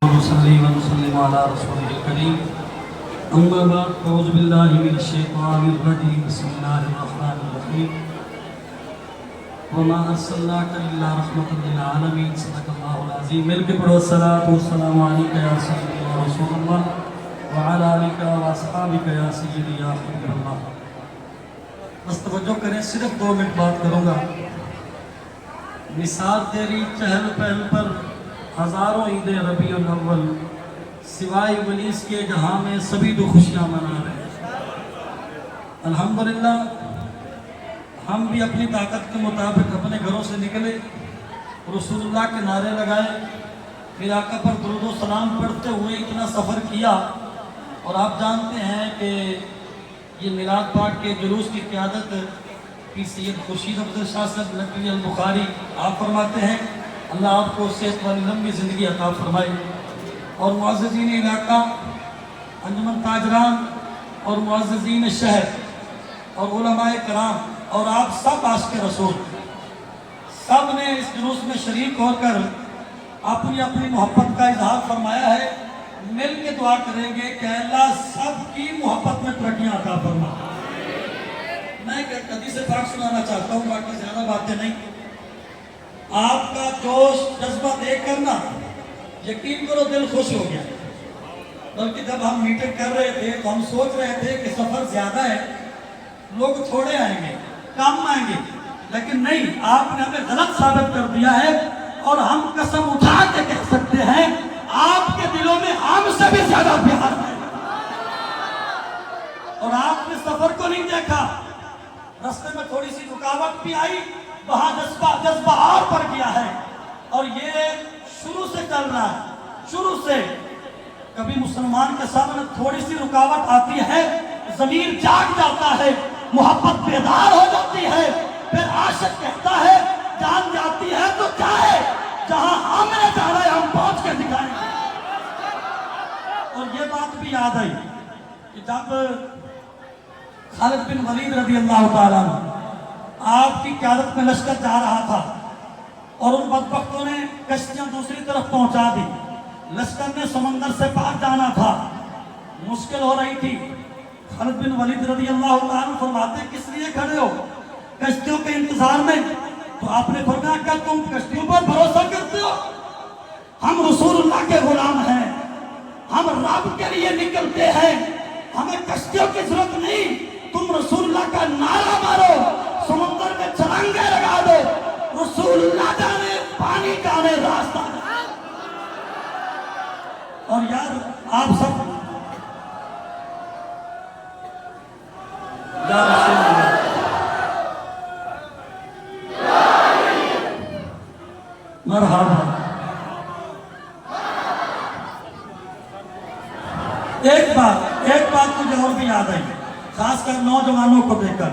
ونصلي ونسلم على رسوله الكريم أما بعد أعوذ بالله من الشيطان الرجيم بسم الله الرحمن الرحيم وما أرسلناك إلا رحمة للعالمين صدق الله العظيم مل کے پڑھو الصلاة والسلام عليك يا سيدي يا رسول الله وعلى آلك وأصحابك يا سيدي يا حبيب الله. بس توجہ کریں، صرف 2 منٹ بات کروں گا. نثار تیری چہل پہل پر ہزاروں عید ربیع الاول، سوائے ابلیس کے جہاں میں سبھی تو خوشیاں منا رہے ہیں. الحمدللہ ہم بھی اپنی طاقت کے مطابق اپنے گھروں سے نکلے، رسول اللہ کے نعرے لگائے، پھر آقا پر درود و سلام پڑھتے ہوئے اتنا سفر کیا. اور آپ جانتے ہیں کہ یہ میلاد پاک کے جلوس کی قیادت کی سید خورشید افضل شاہ صاحب نقوی البخاری آپ فرماتے ہیں، اللہ آپ کو صحت والی لمبی زندگی عطا فرمائے. اور معززین علاقہ، انجمن تاجران اور معززین شہر اور علماء کرام اور آپ سب عاشق رسول، سب نے اس جلوس میں شریک ہو کر اپنی اپنی محبت کا اظہار فرمایا ہے. مل کے دعا کریں گے کہ اللہ سب کی محبت میں ترقیاں عطا فرما. میں حدیث پاک سنانا چاہتا ہوں، باقی زیادہ باتیں نہیں. آپ کا جوش جذبہ دیکھ کر نا یقین کرو دل خوش ہو گیا. بلکہ جب ہم میٹنگ کر رہے تھے تو ہم سوچ رہے تھے کہ سفر زیادہ ہے، لوگ تھوڑے آئیں گے، کم آئیں گے، لیکن نہیں، آپ نے ہمیں غلط ثابت کر دیا ہے. اور ہم قسم اٹھا کے کہہ سکتے ہیں آپ کے دلوں میں ہم سے بھی زیادہ پیار ہے. اور آپ نے سفر کو نہیں دیکھا، راستے میں تھوڑی سی رکاوٹ بھی آئی، وہاں جذبہ اور بڑھ گیا ہے. اور یہ شروع سے چل رہا ہے. شروع سے کبھی مسلمان کے سامنے تھوڑی سی رکاوٹ آتی ہے، ضمیر جاگ جاتا ہے، محبت بیدار ہو جاتی ہے. پھر عاشق کہتا ہے جان جاتی ہے تو جائے، جہاں ہم نے جانا ہے ہم پہنچ کے دکھائیں گے. اور یہ بات بھی یاد آئی کہ جب خالد بن ولید رضی اللہ تعالیٰ عنہ آپ کی قیادت میں لشکر جا رہا تھا اور ان بدبختوں نے کشتیاں دوسری طرف پہنچا دی. لشکر نے سمندر سے پار جانا تھا، مشکل ہو رہی تھی. خالد بن ولید رضی اللہ تعالیٰ عنہ فرماتے کس لیے کھڑے ہو؟ کشتیوں کے انتظار میں. تو آپ نے فرمایا کہ تم کشتیوں پر بھروسہ کرتے ہو؟ ہم رسول اللہ کے غلام ہیں، ہم رب کے لیے نکلتے ہیں، ہمیں کشتیوں کی ضرورت نہیں. تم رسول اللہ کا نعرہ مارو، سمندر میں چھلانگے لگا دو، رسول اللہ جانے پانی جانے راستہ جانے. اور یار آپ سب یا رسول اللہ مرحبا. ایک بات مجھے اور بھی یاد آئی، خاص کر نوجوانوں کو دیکھ کر،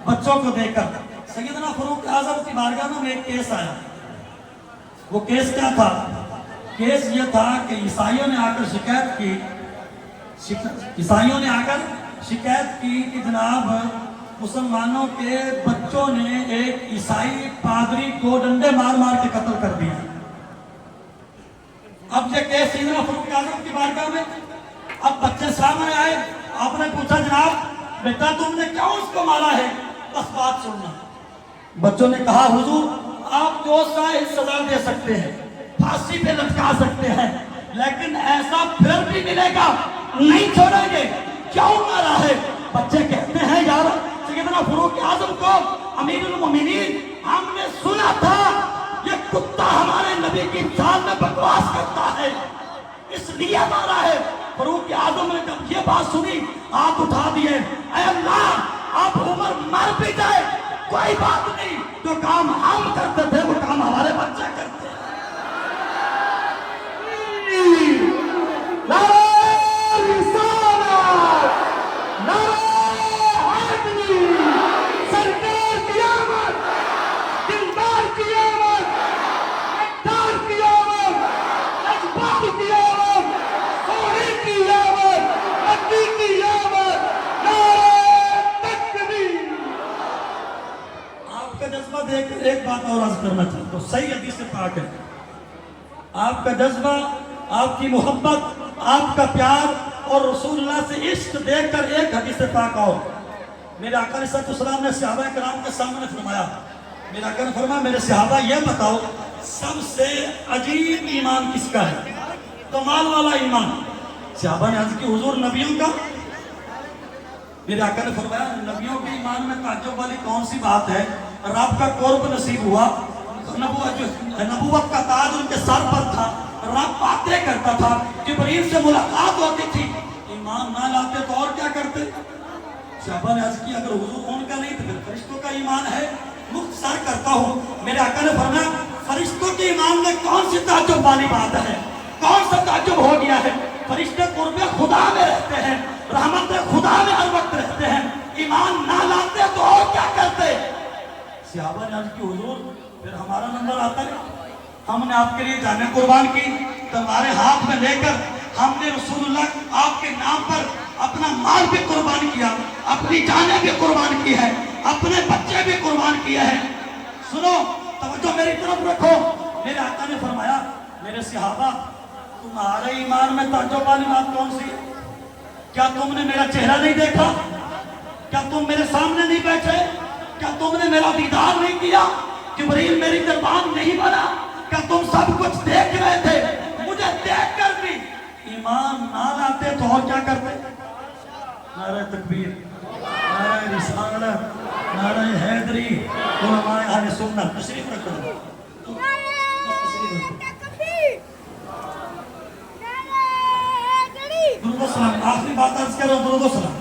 بچوں کو دیکھ کر. سیدنا فاروق اعظم کی بارگاہ میں ایک کیس آیا. وہ کیس کیا تھا؟ کیس یہ تھا کہ عیسائیوں نے آ کر شکایت کی کہ جناب مسلمانوں کے بچوں نے ایک عیسائی پادری کو ڈنڈے مار مار کے قتل کر دیا. اب یہ کیس سیدنا فاروق اعظم کی بارگاہ میں. اب بچے سامنے آئے، آپ نے پوچھا جناب بیٹا تم نے کیوں اس کو مارا ہے؟ بس بات سننا. بچوں نے کہا حضور آپ جو چاہے سزا دے سکتے ہیں، پھانسی پہ لٹکا سکتے ہیں، لیکن ایسا پھر بھی ملے گا نہیں چھوڑیں گے. کیوں مارا ہے؟ بچے کہتے ہیں یار سیدنا فاروق اعظم کو امیر المومنین ہم نے سنا تھا یہ کتا ہمارے نبی کی شان میں بکواس کرتا ہے، اس لیے مارا ہے. فاروق اعظم نے جب یہ بات سنی ہاتھ اٹھا دیے، اے اللہ اب عمر مر بھی جائے کوئی بات نہیں، جو کام ہم کرتے تھے وہ کام ہمارے بچے کرتے ہیں. نعرہ رسالت، نعرہ حیدری، سرکار کی آمد، دلدار کی آمد، اقتدار کی آمد، اجبار کی آمد، سوری کی آمد، مکی کی آمد، نعرہ تکبیر. آپ کا جذبہ دیکھ کر ایک بات اور عرض کرنا چاہتا ہوں، صحیح حدیث پاک ہے. آپ کا جذبہ آپ کی محبت، آپ کا پیار اور رسول اللہ سے عشق دیکھ کر ایک حدیث پاک اور میرے آقا علیہ السلام نے صحابہ کرام کے سامنے فرمایا، میرے آقا نے فرمایا میرے صحابہ یہ بتاؤ سب سے عجیب ایمان کس کا ہے، کمال والا ایمان؟ صحابہ نے عرض کی حضور نبیوں کا؟ میرے آقا نے فرمایا نبیوں کے ایمان میں تعجب والی کون سی بات ہے؟ رب کا قرب نصیب ہوا، نبوت کا تاج ان کے سر پر تھا، رب باتیں کرتا تھا، جبریل سے ملاقات ہوتی تھی، ایمان نہ لاتے تو اور کیا کرتے؟ صحابہ نے عرض کی اگر حضور ان کا نہیں تو پھر فرشتوں کا ایمان ہے؟ مختصر کرتا ہوں، میرے آقا نے فرمایا فرشتوں کے ایمان میں کون سی تعجب والی بات ہے؟ کون سا تعجب ہو گیا ہے؟ فرشتے قرب خدا میں رہتے ہیں، رحمت خدا میں ہر وقت رہتے ہیں، ایمان نہ لاتے تو اور کیا کرتے؟ صحابہ نے عرض کی حضور پھر ہمارا نمبر آتا ہے، ہم نے آپ کے لیے جانیں قربان کی، تلواریں ہاتھ میں لے کر ہم نے رسول اللہ آپ کے نام پر اپنا مال بھی قربان کیا، اپنی جانیں بھی قربان کی ہے، اپنے بچے بھی قربان کیے ہیں۔ سنو توجہ میری طرف رکھو، میرے آقا نے فرمایا میرے صحابہ تمہارے ایمان میں تعجب والی بات کون سی ہے؟ کیا تم نے میرا چہرہ نہیں دیکھا؟ کیا تم میرے سامنے نہیں بیٹھے؟ کیا تم نے میرا دیدار نہیں کیا؟ جبریل میری دربان نہیں بنا؟ کیا تم سب کچھ دیکھ رہے تھے؟ مجھے دیکھ کر بھی ایمان نہ لاتے تو اور کیا کرتے؟ نعرہ تکبیر، نعرہ رسالت، نعرہ حیدری، علماء اہل سنت، تشریف رکھو۔ درود و سلام، آخری بات عرض کر رہا ہوں، درود و سلام۔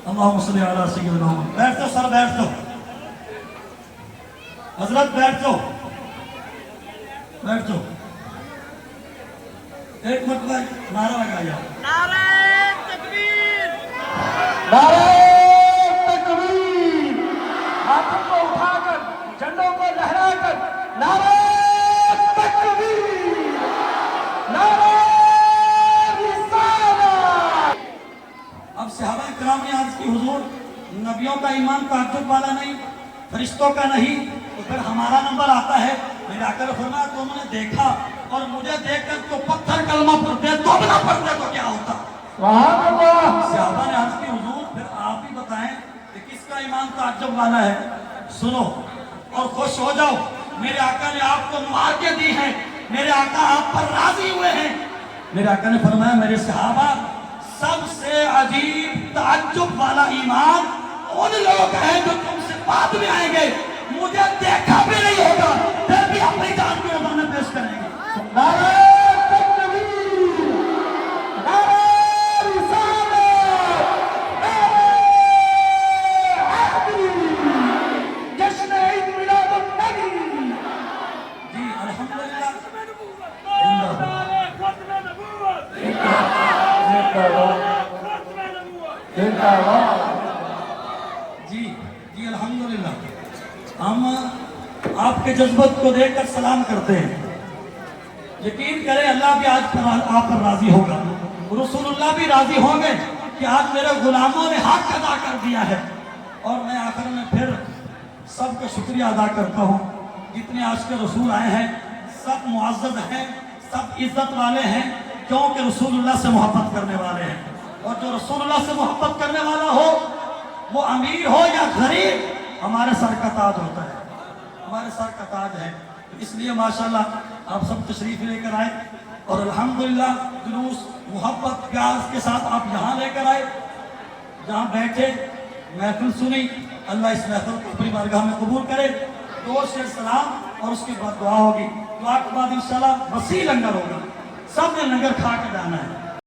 اللہم صلی علی سیدنا محمد۔ بیٹھ جاؤ سر، بیٹھ جاؤ حضرت، بیٹھ جاؤ بیٹھ جاؤ۔ ایک مرتبہ نعرہ لگایا، نعرہ تکبیر، نعرہ تکبیر، ہاتھوں کو اٹھا کر جھنڈوں کو لہرا کر نعرہ تکبیر، نعرہ رسالت۔ اب صحابہ کرام نے عرض کی حضور نبیوں کا ایمان تعجب والا نہیں، فرشتوں کا نہیں، تو پھر ہمارا نمبر آتا ہے۔ میرے آقا نے فرمایا تم نے دیکھا اور مجھے دیکھ کر تو پتھر کلمہ پڑھتے تو نہ پڑھتے تو کیا ہوتا؟ سبحان اللہ۔ صحابہ نے عرض کی حضور پھر آپ ہی بتائیں کہ کس کا ایمان تعجب والا ہے؟ سنو اور خوش ہو جاؤ، میرے آقا نے آپ کو مبارکیں دی ہیں، میرے آقا آپ پر راضی ہوئے ہیں۔ میرے آقا نے فرمایا میرے صحابہ سب سے عجیب تعجب والا ایمان ان لوگ ہیں جو تم سے بعد میں آئیں گے، مجھے دیکھا بھی نہیں ہوگا پھر بھی اپنی جان کی عمر میں پیش کریں گے۔ نعرہ تکبیر، نعرہ رسالت، نعرہ حیدری، جشن عید میلاد النبی۔ جی الحمدللہ، نعرہ ختم نبوت، جی جی الحمدللہ، ہم آپ کے جذبت کو دیکھ کر سلام کرتے ہیں۔ یقین کریں اللہ بھی آج آپ پر راضی ہوگا، رسول اللہ بھی راضی ہوں گے کہ آج میرے غلاموں نے حق ادا کر دیا ہے۔ اور میں آخر میں پھر سب کا شکریہ ادا کرتا ہوں، جتنے آج کے رسول آئے ہیں سب معزز ہیں، سب عزت والے ہیں، کیونکہ رسول اللہ سے محبت کرنے والے ہیں۔ اور جو رسول اللہ سے محبت کرنے والا ہو وہ امیر ہو یا غریب ہمارے سر کا تاج ہوتا ہے، ہمارے سر کا تاج ہے۔ اس لیے ماشاءاللہ آپ سب تشریف لے کر آئے اور الحمدللہ جلوس محبت پیار کے ساتھ آپ یہاں لے کر آئے، جہاں بیٹھے محفل سنی۔ اللہ اس محفل کو اپنی بارگاہ میں قبول کرے۔ دو شیر سلام اور اس کے بعد دعا ہوگی، دعا کے بعد انشاءاللہ وسیع لنگر ہوگا، سب نے لنگر کھا کے جانا ہے۔